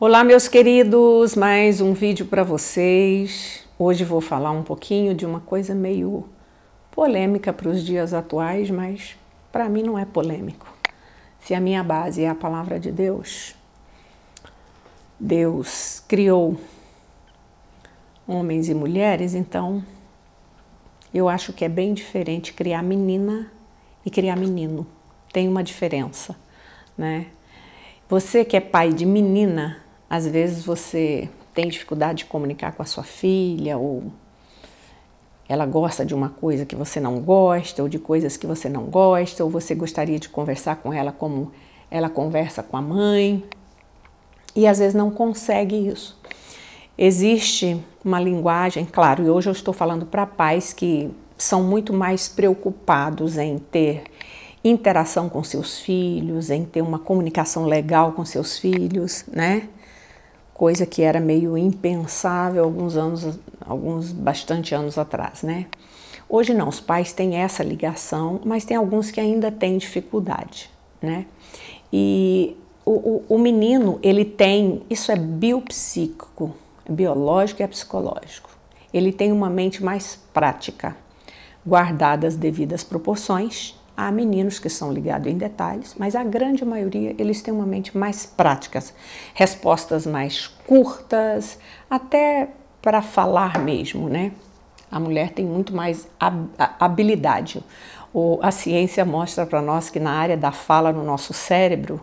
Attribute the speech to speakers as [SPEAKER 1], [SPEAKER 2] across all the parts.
[SPEAKER 1] Olá, meus queridos, mais um vídeo para vocês. Hoje vou falar um pouquinho de uma coisa meio polêmica para os dias atuais, mas para mim não é polêmico. Se a minha base é a palavra de Deus, Deus criou homens e mulheres, então eu acho que é bem diferente criar menina e criar menino. Tem uma diferença, né? Você que é pai de menina, às vezes você tem dificuldade de comunicar com a sua filha, ou ela gosta de uma coisa que você não gosta, ou de coisas que você não gosta, ou você gostaria de conversar com ela como ela conversa com a mãe, e às vezes não consegue isso. Existe uma linguagem, claro, e hoje eu estou falando para pais que são muito mais preocupados em ter interação com seus filhos, em ter uma comunicação legal com seus filhos, né? Coisa que era meio impensável alguns bastante anos atrás, né? Hoje não, os pais têm essa ligação, mas tem alguns que ainda têm dificuldade, né? E o menino, ele tem, isso é biopsíquico, é biológico e é psicológico. Ele tem uma mente mais prática, guardada as devidas proporções. Há meninos que são ligados em detalhes, mas a grande maioria, eles têm uma mente mais prática, respostas mais curtas, até para falar mesmo, né? A mulher tem muito mais habilidade. A ciência mostra para nós que na área da fala no nosso cérebro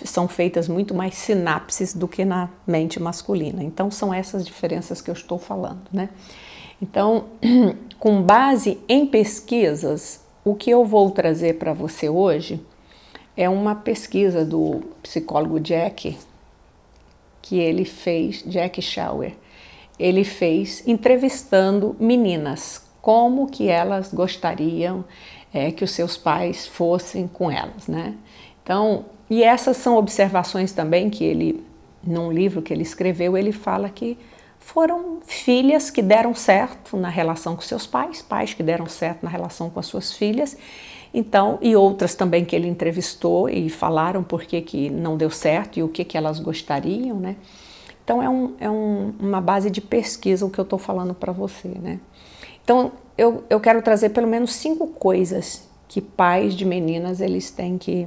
[SPEAKER 1] são feitas muito mais sinapses do que na mente masculina. Então são essas diferenças que eu estou falando, né? Então, com base em pesquisas, o que eu vou trazer para você hoje é uma pesquisa do psicólogo Jack Shauer. Ele fez entrevistando meninas, como que elas gostariam que os seus pais fossem com elas, né? Então, e essas são observações também que ele, num livro que ele escreveu, ele fala que foram filhas que deram certo na relação com seus pais, pais que deram certo na relação com as suas filhas, então, e outras também que ele entrevistou e falaram por que não deu certo e o que elas gostariam, né? Então é uma base de pesquisa o que eu estou falando para você, né? Então eu quero trazer pelo menos 5 coisas que pais de meninas eles têm que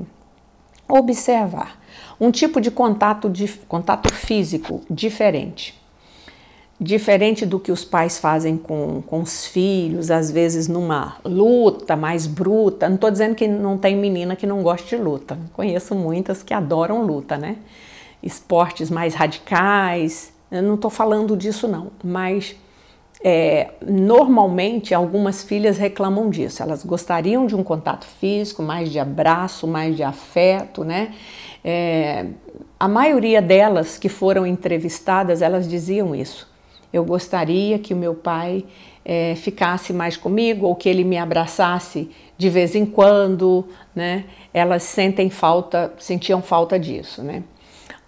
[SPEAKER 1] observar. Um tipo de contato físico diferente. Diferente do que os pais fazem com os filhos, às vezes numa luta mais bruta. Não estou dizendo que não tem menina que não gosta de luta. Conheço muitas que adoram luta, né? Esportes mais radicais. Eu não estou falando disso não, mas normalmente algumas filhas reclamam disso. Elas gostariam de um contato físico, mais de abraço, mais de afeto, né? A maioria delas que foram entrevistadas, elas diziam isso. Eu gostaria que o meu pai ficasse mais comigo ou que ele me abraçasse de vez em quando, né? Elas sentiam falta disso, né?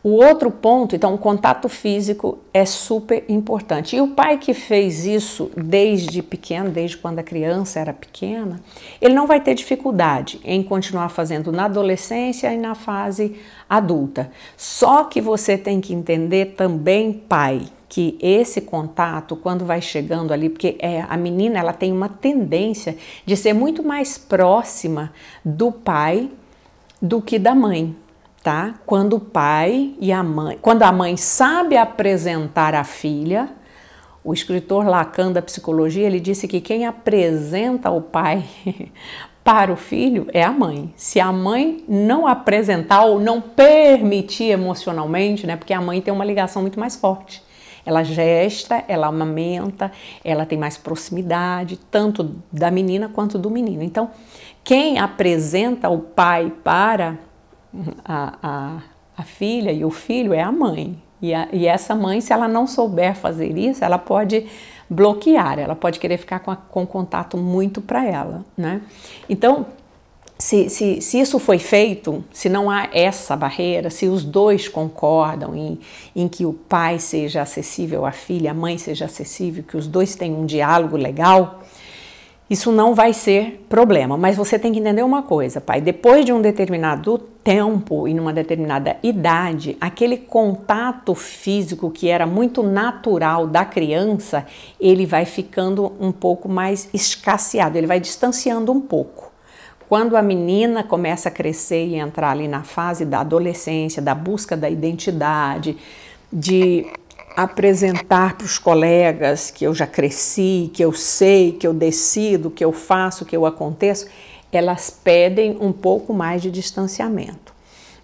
[SPEAKER 1] O outro ponto, então, o contato físico é super importante. E o pai que fez isso desde pequeno, desde quando a criança era pequena, ele não vai ter dificuldade em continuar fazendo na adolescência e na fase adulta. Só que você tem que entender também, pai, que esse contato, quando vai chegando ali, porque a menina ela tem uma tendência de ser muito mais próxima do pai do que da mãe, tá? Quando o pai e a mãe, quando a mãe sabe apresentar a filha, o escritor Lacan da psicologia, ele disse que quem apresenta o pai para o filho é a mãe. Se a mãe não apresentar ou não permitir emocionalmente, né? Porque a mãe tem uma ligação muito mais forte. Ela gesta, ela amamenta, ela tem mais proximidade, tanto da menina quanto do menino. Então, quem apresenta o pai para a filha e o filho é a mãe. E essa mãe, se ela não souber fazer isso, ela pode bloquear, ela pode querer ficar com contato muito para ela, né? Então, se isso foi feito, se não há essa barreira, se os dois concordam em que o pai seja acessível à filha, a mãe seja acessível, que os dois tenham um diálogo legal, isso não vai ser problema, mas você tem que entender uma coisa, pai. Depois de um determinado tempo e numa determinada idade, aquele contato físico que era muito natural da criança, ele vai ficando um pouco mais escasseado, ele vai distanciando um pouco. Quando a menina começa a crescer e entrar ali na fase da adolescência, da busca da identidade, de apresentar para os colegas que eu já cresci, que eu sei, que eu decido, que eu faço, que eu aconteço, elas pedem um pouco mais de distanciamento,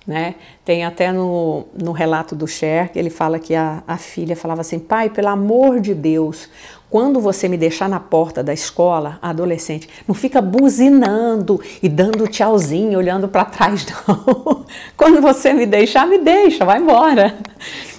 [SPEAKER 1] né? Tem até no relato do Cher, que ele fala que a filha falava assim, pai, pelo amor de Deus, quando você me deixar na porta da escola, a adolescente, não fica buzinando e dando tchauzinho, olhando para trás, não. Quando você me deixar, me deixa, vai embora.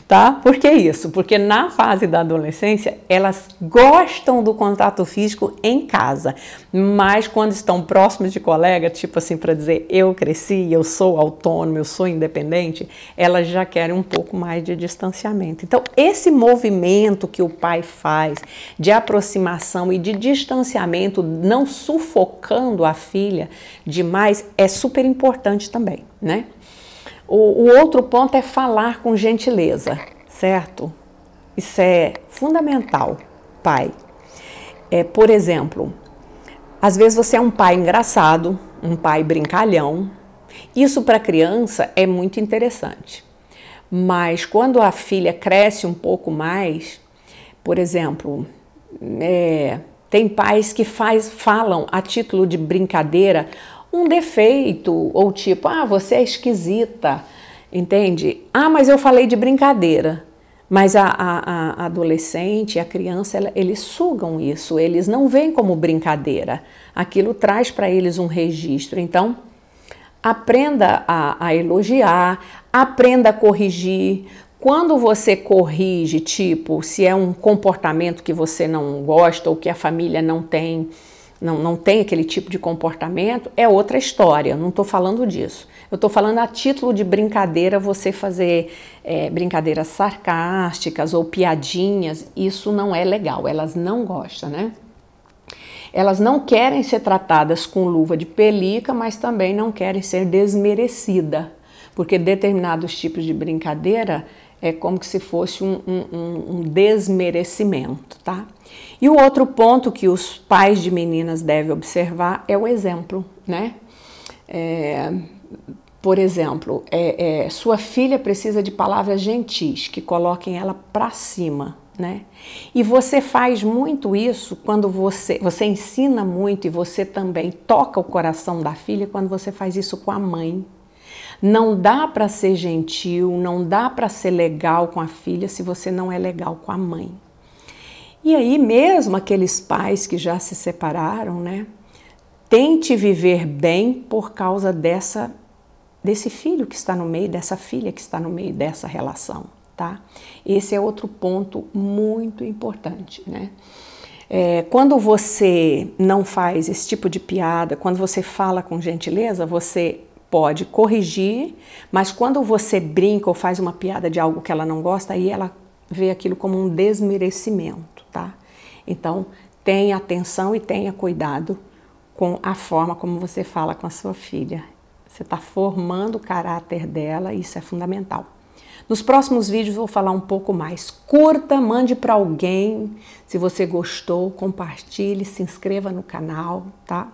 [SPEAKER 1] Tá? Por que isso? Porque na fase da adolescência, elas gostam do contato físico em casa, mas quando estão próximos de colega, tipo assim, para dizer eu cresci, eu sou autônomo, eu sou independente, elas já querem um pouco mais de distanciamento. Então, esse movimento que o pai faz de aproximação e de distanciamento, não sufocando a filha demais, é super importante também, né? O outro ponto é falar com gentileza, certo? Isso é fundamental, pai. Por exemplo, às vezes você é um pai engraçado, um pai brincalhão. Isso para a criança é muito interessante. Mas quando a filha cresce um pouco mais, por exemplo, tem pais que falam a título de brincadeira um defeito, ou tipo, você é esquisita, entende? Mas eu falei de brincadeira. Mas a adolescente, a criança, eles sugam isso, eles não veem como brincadeira. Aquilo traz para eles um registro. Então, aprenda a elogiar, aprenda a corrigir. Quando você corrige, tipo, se é um comportamento que você não gosta ou que a família não tem aquele tipo de comportamento, é outra história, não estou falando disso. Eu estou falando a título de brincadeira, você fazer brincadeiras sarcásticas ou piadinhas, isso não é legal, elas não gostam, né? Elas não querem ser tratadas com luva de pelica, mas também não querem ser desmerecidas, porque determinados tipos de brincadeira é como se fosse um desmerecimento, tá? E o outro ponto que os pais de meninas devem observar é o exemplo, né? Por exemplo, sua filha precisa de palavras gentis, que coloquem ela para cima, né? E você faz muito isso quando você ensina muito e você também toca o coração da filha quando você faz isso com a mãe. Não dá para ser gentil, não dá para ser legal com a filha se você não é legal com a mãe. E aí mesmo aqueles pais que já se separaram, né? Tente viver bem por causa desse filho que está no meio, dessa filha que está no meio dessa relação, tá? Esse é outro ponto muito importante, né? Quando você não faz esse tipo de piada, quando você fala com gentileza, você pode corrigir, mas quando você brinca ou faz uma piada de algo que ela não gosta, aí ela vê aquilo como um desmerecimento, tá? Então, tenha atenção e tenha cuidado com a forma como você fala com a sua filha. Você está formando o caráter dela e isso é fundamental. Nos próximos vídeos eu vou falar um pouco mais. Curta, mande para alguém. Se você gostou, compartilhe, se inscreva no canal, tá?